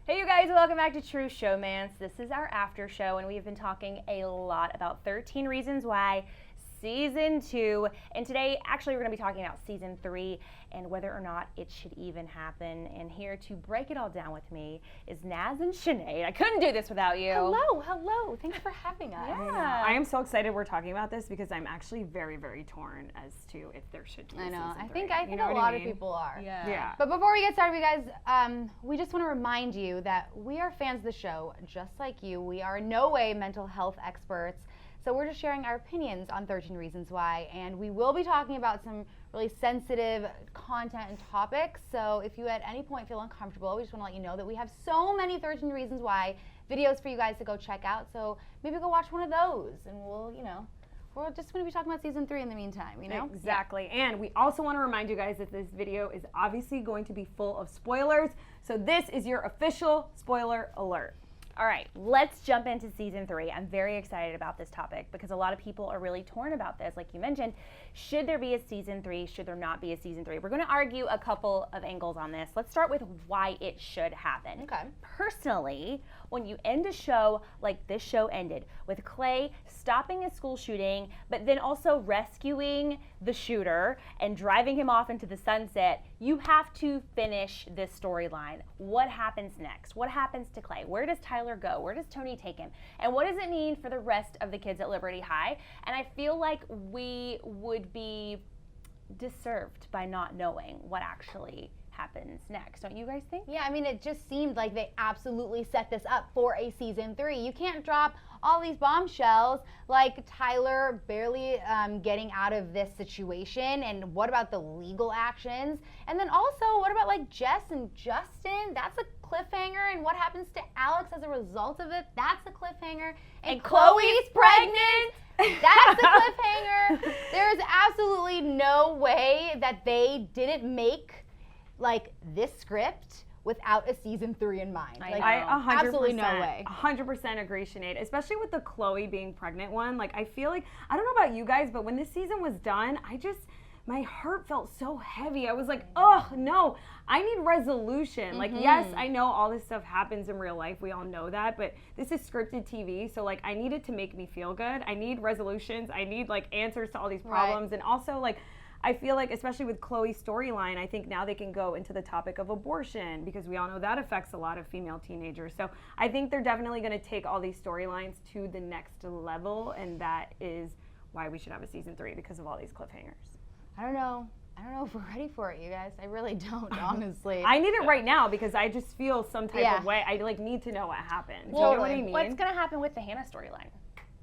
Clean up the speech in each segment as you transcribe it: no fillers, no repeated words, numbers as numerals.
Hey you guys, welcome back to True Showmance. This is our after show and we've been talking a lot about 13 Reasons Why Season 2. And today, actually, we're going to be talking about Season 3 and whether or not it should even happen. And here to break it all down with me is Naz and Sinead. I couldn't do this without you. Hello. Thanks for having us. Yeah. I am so excited we're talking about this because I'm actually very, very torn as to if there should be a season 3. I think a lot of people are. Yeah. But before we get started, you guys, we just want to remind you that we are fans of the show, just like you. We are in no way mental health experts. So we're just sharing our opinions on 13 Reasons Why, and we will be talking about some really sensitive content and topics. So if you at any point feel uncomfortable, we just want to let you know that we have so many 13 Reasons Why videos for you guys to go check out. So maybe go watch one of those, and we're just going to be talking about Season 3 in the meantime, Exactly. Yeah. And we also want to remind you guys that this video is obviously going to be full of spoilers. So this is your official spoiler alert. All right, let's jump into Season 3. I'm very excited about this topic because a lot of people are really torn about this. Like you mentioned, should there be a Season 3? Should there not be a Season 3? We're going to argue a couple of angles on this. Let's start with why it should happen. Okay. Personally, when you end a show like this show ended, with Clay stopping a school shooting, but then also rescuing the shooter and driving him off into the sunset, you have to finish this storyline. What happens next? What happens to Clay? Where does Tyler go? Where does Tony take him? And what does it mean for the rest of the kids at Liberty High? And I feel like we would be deserved by not knowing what actually happens next. Don't you guys think? Yeah, I mean, it just seemed like they absolutely set this up for a Season 3. You can't drop all these bombshells like Tyler barely getting out of this situation, and what about the legal actions? And then also, what about like Jess and Justin? That's a cliffhanger, and what happens to Alex as a result of it? That's a cliffhanger. And Chloe's pregnant. That's a cliffhanger. There's absolutely no way that they didn't make like this script without a Season 3 in mind. I Like, know. I 100%, absolutely no way. 100% agree, Sinead. Especially with the Chloe being pregnant one. Like, I feel like, I don't know about you guys, but when this season was done, my heart felt so heavy. I was like, oh no, I need resolution. Like, yes, I know all this stuff happens in real life. We all know that, but this is scripted TV. So like, I need it to make me feel good. I need resolutions. I need like answers to all these problems. And also like, I feel like, especially with Chloe's storyline, I think now they can go into the topic of abortion because we all know that affects a lot of female teenagers. So I think they're definitely going to take all these storylines to the next level, and that is why we should have a Season 3 because of all these cliffhangers. I don't know if we're ready for it, you guys. I really don't, honestly. I need it right now because I just feel some type of way. I like need to know what happened. Well, you know what I mean? what's going to happen with the Hannah storyline?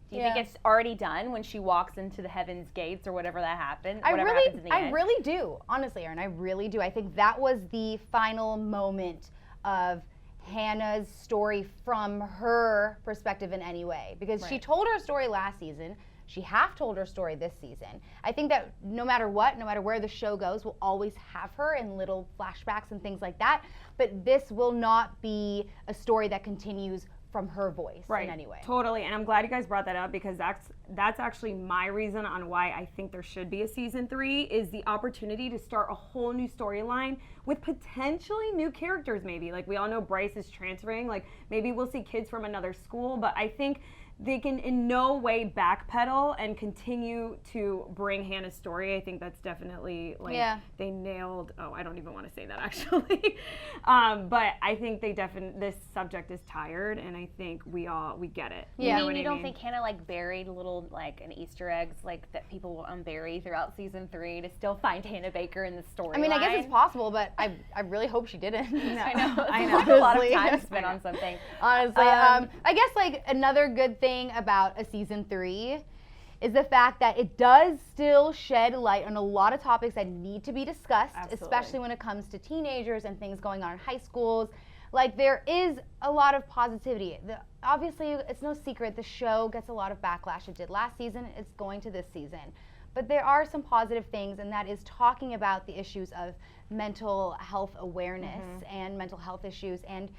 Do you think it's already done when she walks into the heaven's gates or whatever that happened? I end? really do. Honestly, Erin, I really do. I think that was the final moment of Hannah's story from her perspective in any way. Because she told her story last season. She half told her story this season. I think that no matter what, no matter where the show goes, we'll always have her in little flashbacks and things like that. But this will not be a story that continues from her voice in any way. Totally, and I'm glad you guys brought that up because that's actually my reason on why I think there should be a Season 3 is the opportunity to start a whole new storyline with potentially new characters maybe. Like we all know Bryce is transferring, like maybe we'll see kids from another school, but I think they can in no way backpedal and continue to bring Hannah's story. I think that's definitely like they nailed. Oh, I don't even want to say that actually. But I think this subject is tired, and I think we get it. Yeah. You don't think Hannah like buried little like an Easter eggs like that people will unbury throughout Season 3 to still find Hannah Baker in the story? I mean, I guess it's possible, but I really hope she didn't. No. I know. A lot of time spent on something. Honestly, I guess like another good thing about a Season 3 is the fact that it does still shed light on a lot of topics that need to be discussed, especially when it comes to teenagers and things going on in high schools. Like, there is a lot of positivity. Obviously, it's no secret the show gets a lot of backlash. It did last season, it's going to this season. But there are some positive things, and that is talking about the issues of mental health awareness and mental health issues and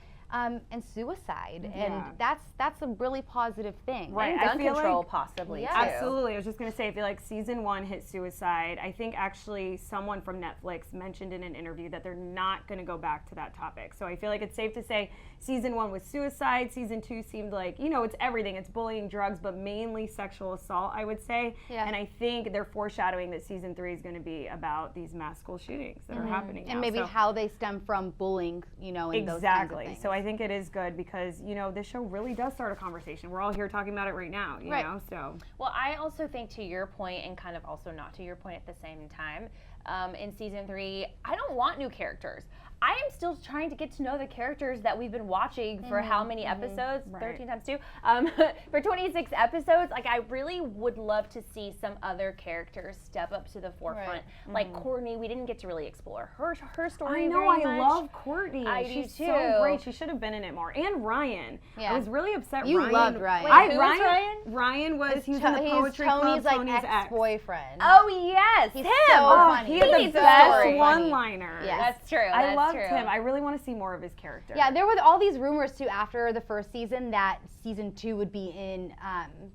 suicide, and that's a really positive thing. Right, and gun control possibly too. Absolutely. I was just gonna say, I feel like Season 1 hit suicide. I think actually someone from Netflix mentioned in an interview that they're not gonna go back to that topic. So I feel like it's safe to say season 1 was suicide, season 2 seemed like, you know, it's everything. It's bullying, drugs, but mainly sexual assault, I would say. Yeah. And I think they're foreshadowing that season 3 is going to be about these mass school shootings that are happening now. And maybe how they stem from bullying, you know, and those kinds of things. So I think it is good because, you know, this show really does start a conversation. We're all here talking about it right now, you know, so. Well, I also think to your point, and kind of also not to your point at the same time, in season 3, I don't want new characters. I am still trying to get to know the characters that we've been watching for how many episodes? Right. 13 times 2? For 26 episodes. Like, I really would love to see some other characters step up to the forefront. Like Courtney, we didn't get to really explore her story. I know, very I much. love Courtney. She's so great. She should have been in it more. And Ryan. Yeah. I was really upset. You Ryan, loved Ryan. Wait, who was Ryan? Ryan was, he was in the poetry Tony's club, like Tony's ex-boyfriend. Oh, yes, He's him. so funny. He had He's the so best funny. one-liners. Yeah. That's true. I That's loved true. him. I really want to see more of his character. Yeah, there were all these rumors too after the first season that season 2 would be in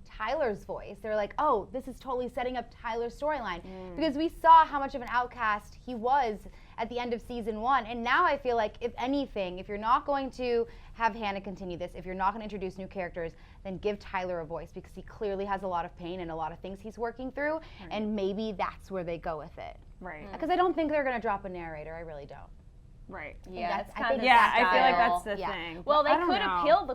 Tyler's voice. They were like, oh, this is totally setting up Tyler's storyline. Because we saw how much of an outcast he was at the end of season 1. And now I feel like, if anything, if you're not going to have Hannah continue this, if you're not going to introduce new characters, then give Tyler a voice because he clearly has a lot of pain and a lot of things he's working through. And maybe that's where they go with it. Right. Because I don't think they're going to drop a narrator. I really don't. Right. Yeah, it's I kind think of Yeah, I feel like style. that's the Yeah. thing. Well, they I don't could know. appeal the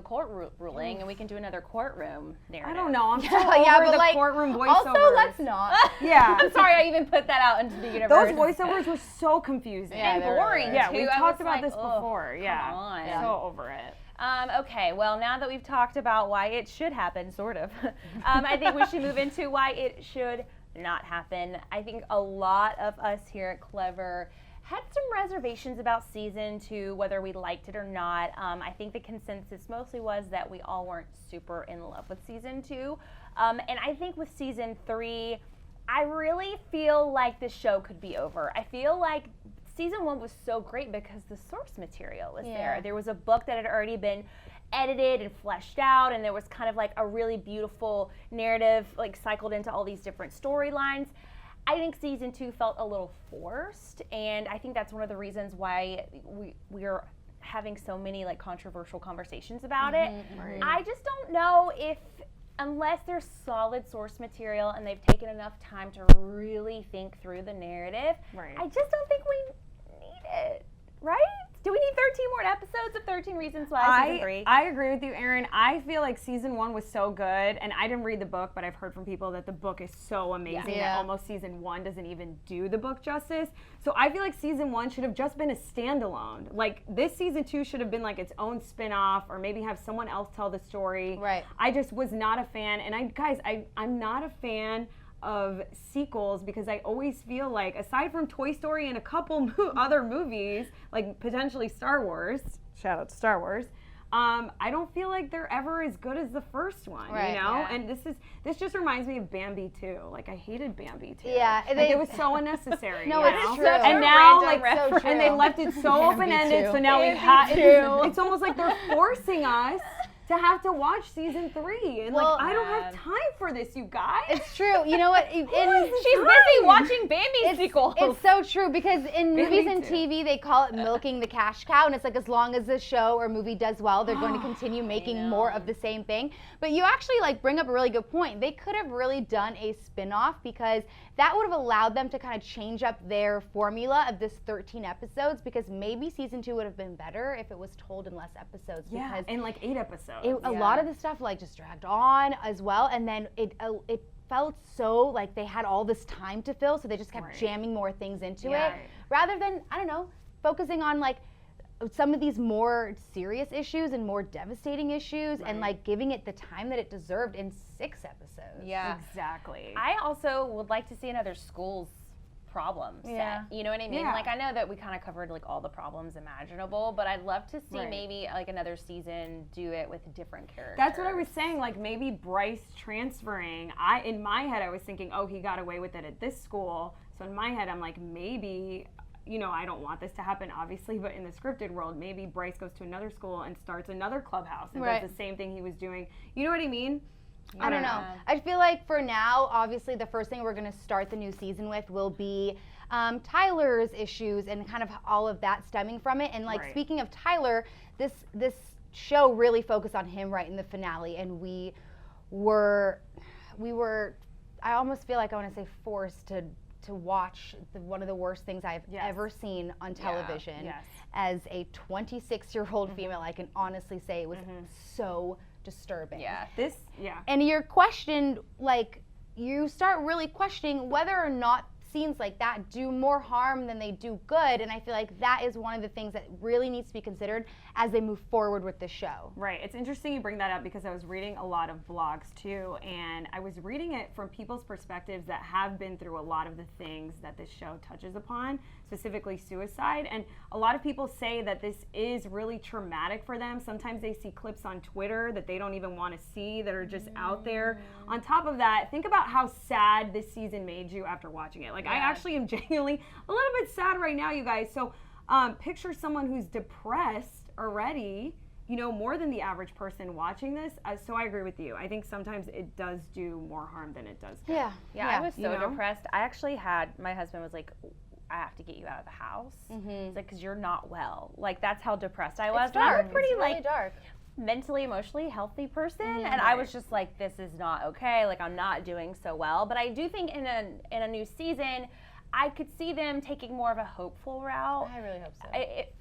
court ruling, and we can do another courtroom narrative. I don't know. I'm so Yeah, over but the like, courtroom voiceovers. also, let's not. Yeah. I'm sorry I even put that out into the universe. Those voiceovers were so confusing. Yeah, and they were. boring. Yeah, too. we've I talked was about like, this "Ugh, before. Yeah. Come on. So over it. Okay, well, now that we've talked about why it should happen, sort of, I think we should move into why it should not happen. I think a lot of us here at Clevver had some reservations about season 2, whether we liked it or not. I think the consensus mostly was that we all weren't super in love with season 2. And I think with season 3, I really feel like the show could be over. I feel like season 1 was so great because the source material was there. There was a book that had already been edited and fleshed out, and there was kind of like a really beautiful narrative like cycled into all these different storylines. I think season 2 felt a little forced, and I think that's one of the reasons why we're having so many like controversial conversations about it. Right. I just don't know if, unless there's solid source material and they've taken enough time to really think through the narrative, Right. I just don't think we need it, right? Do we need 13 more episodes of 13 Reasons Why season 3? I agree with you, Erin. I feel like season 1 was so good, and I didn't read the book, but I've heard from people that the book is so amazing Yeah. that almost season 1 doesn't even do the book justice. So I feel like season 1 should have just been a standalone. Like, this season 2 should have been like its own spin-off, or maybe have someone else tell the story. Right. I just was not a fan, and I'm not a fan of sequels because I always feel like, aside from Toy Story and a couple other movies, like potentially Star Wars, shout out to Star Wars, I don't feel like they're ever as good as the first one, Right, you know? yeah. And this just reminds me of Bambi too. Like, I hated Bambi too. Yeah, Like, it was so unnecessary. No, you it's know? true. And now, Random like, reference. So and they true. left it so Bambi open-ended, too. so now we Bambi have, too. it's almost like they're forcing us to have to watch season 3. And Well, like, I don't have time for this, you guys. It's true. You know what? She's busy watching Bambi sequels. It's so true because in movies and too. TV they call it milking the cash cow, and it's like as long as the show or movie does well, they're going to continue making more of the same thing. But you actually like bring up a really good point. They could have really done a spin-off because that would have allowed them to kind of change up their formula of this 13 episodes, because maybe season 2 would have been better if it was told in less episodes. Yeah, Because in like 8 episodes. a lot of the stuff like just dragged on as well, and then it felt so like they had all this time to fill, so they just kept Right. jamming more things into Yeah. it rather than, I don't know, focusing on like some of these more serious issues and more devastating issues and like giving it the time that it deserved in 6 episodes. Yeah. Exactly. I also would like to see another school's problem set. Yeah. You know what I mean? Yeah. Like, I know that we kind of covered like all the problems imaginable, but I'd love to see Right. maybe like another season do it with different characters. That's what I was saying. Like, maybe Bryce transferring. In my head, I was thinking, oh, he got away with it at this school. So in my head, I'm like, maybe, you know, I don't want this to happen, obviously, but in the scripted world, maybe Bryce goes to another school and starts another clubhouse and Right. does the same thing he was doing. You know what I mean? I don't know. I feel like for now, obviously, the first thing we're going to start the new season with will be Tyler's issues and kind of all of that stemming from it. And like speaking of Tyler, this show really focused on him right in the finale, and we were I almost feel like I want to say forced to watch one of the worst things I've ever seen on television. As a 26-year-old female, I can honestly say it was so disturbing. And you're questioned, like, you start really questioning whether or not scenes like that do more harm than they do good, and I feel like that is one of the things that really needs to be considered as they move forward with the show. Right. It's interesting you bring that up because I was reading a lot of vlogs too, and I was reading it from people's perspectives that have been through a lot of the things that this show touches upon, specifically suicide, and a lot of people say that this is really traumatic for them. Sometimes they see clips on Twitter that they don't even want to see that are just out there. On top of that, think about how sad this season made you after watching it. Like, I actually am genuinely a little bit sad right now, you guys. So picture someone who's depressed already, you know, more than the average person watching this. So I agree with you. I think sometimes it does do more harm than it does good. Yeah, I was so depressed. I actually had, my husband was like, I have to get you out of the house. It's like, because you're not well. Like, that's how depressed I was. It's dark. I'm a pretty, it's really like, dark. mentally, emotionally healthy person, and I was just like, this is not okay. Like, I'm not doing so well. But I do think in a new season, I could see them taking more of a hopeful route. I really hope so.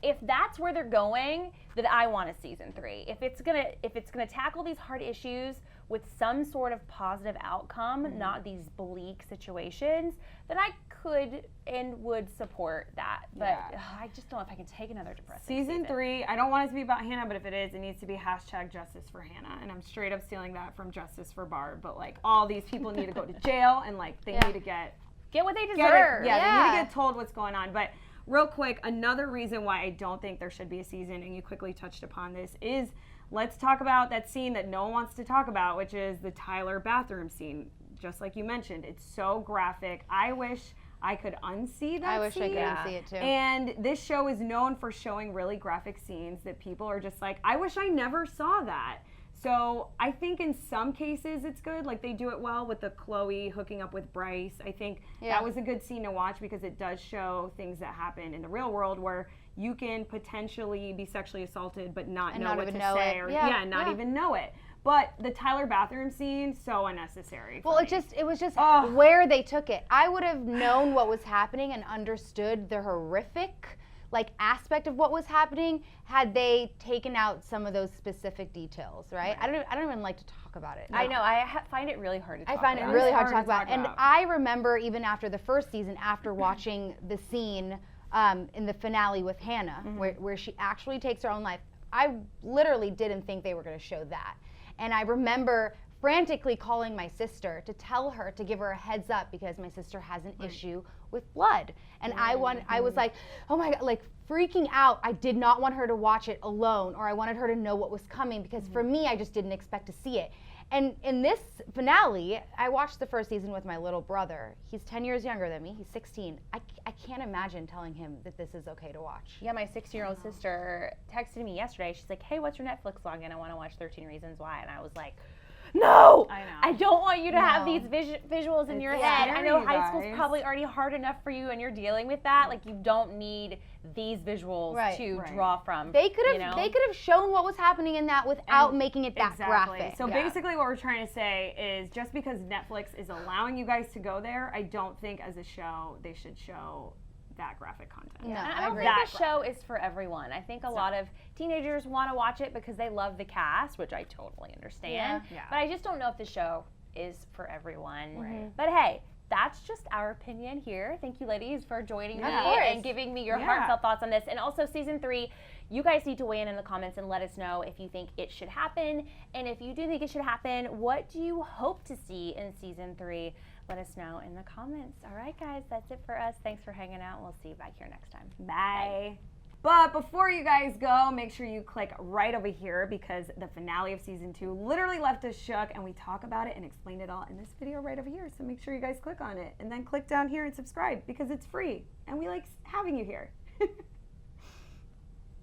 If that's where they're going, then I want a season 3. If it's gonna tackle these hard issues with some sort of positive outcome, not these bleak situations, then I could and would support that. But I just don't know if I can take another depressing season 3. I don't want it to be about Hannah, but if it is, it needs to be #Justice for Hannah. And I'm straight up stealing that from Justice for Barb. But like, all these people need to go to jail, and like they need to get what they deserve. They need to get told what's going on. But real quick, another reason why I don't think there should be a season, and you quickly touched upon this, is let's talk about that scene that no one wants to talk about, which is the Tyler bathroom scene. Just like you mentioned, it's so graphic. I wish I could unsee that I wish scene. I could unsee it too. And this show is known for showing really graphic scenes that people are just like, I wish I never saw that. So I think in some cases it's good. Like, they do it well with the Chloe hooking up with Bryce. I think that was a good scene to watch because it does show things that happen in the real world where you can potentially be sexually assaulted but not know what to say or not even know it. But the Tyler bathroom scene, so unnecessary. Well, it was just where they took it. I would have known what was happening and understood the horrific aspect of what was happening had they taken out some of those specific details, right? I don't even like to talk about it. No. I know. I find it really hard to talk about. I find it really hard to talk about. And I remember even after the first season, after watching the scene in the finale with Hannah, where she actually takes her own life, I literally didn't think they were going to show that. And I remember frantically calling my sister to tell her to give her a heads up because my sister has an issue with blood. And I was like, oh my God, like freaking out. I did not want her to watch it alone, or I wanted her to know what was coming because for me, I just didn't expect to see it. And in this finale, I watched the first season with my little brother. He's 10 years younger than me. He's 16. I can't imagine telling him that this is okay to watch. Yeah, my 6-year-old sister texted me yesterday. She's like, hey, what's your Netflix login? I want to watch 13 Reasons Why. And I was like, no, I don't want you to have these visuals in your head. I know high school's probably already hard enough for you and you're dealing with that. Like, you don't need these visuals to draw from. They could have shown what was happening in that without making it that graphic. So basically what we're trying to say is just because Netflix is allowing you guys to go there, I don't think as a show they should show that graphic content. No, I don't think the show is for everyone. I think a lot of teenagers want to watch it because they love the cast, which I totally understand. But I just don't know if the show is for everyone. But hey, that's just our opinion here. Thank you, ladies, for joining me and giving me your heartfelt thoughts on this. And also, season 3, you guys need to weigh in the comments and let us know if you think it should happen. And if you do think it should happen, what do you hope to see in season 3? Let us know in the comments. All right, guys, that's it for us. Thanks for hanging out. We'll see you back here next time. Bye. But before you guys go, make sure you click right over here because the finale of season 2 literally left us shook, and we talk about it and explain it all in this video right over here. So make sure you guys click on it and then click down here and subscribe because it's free and we like having you here.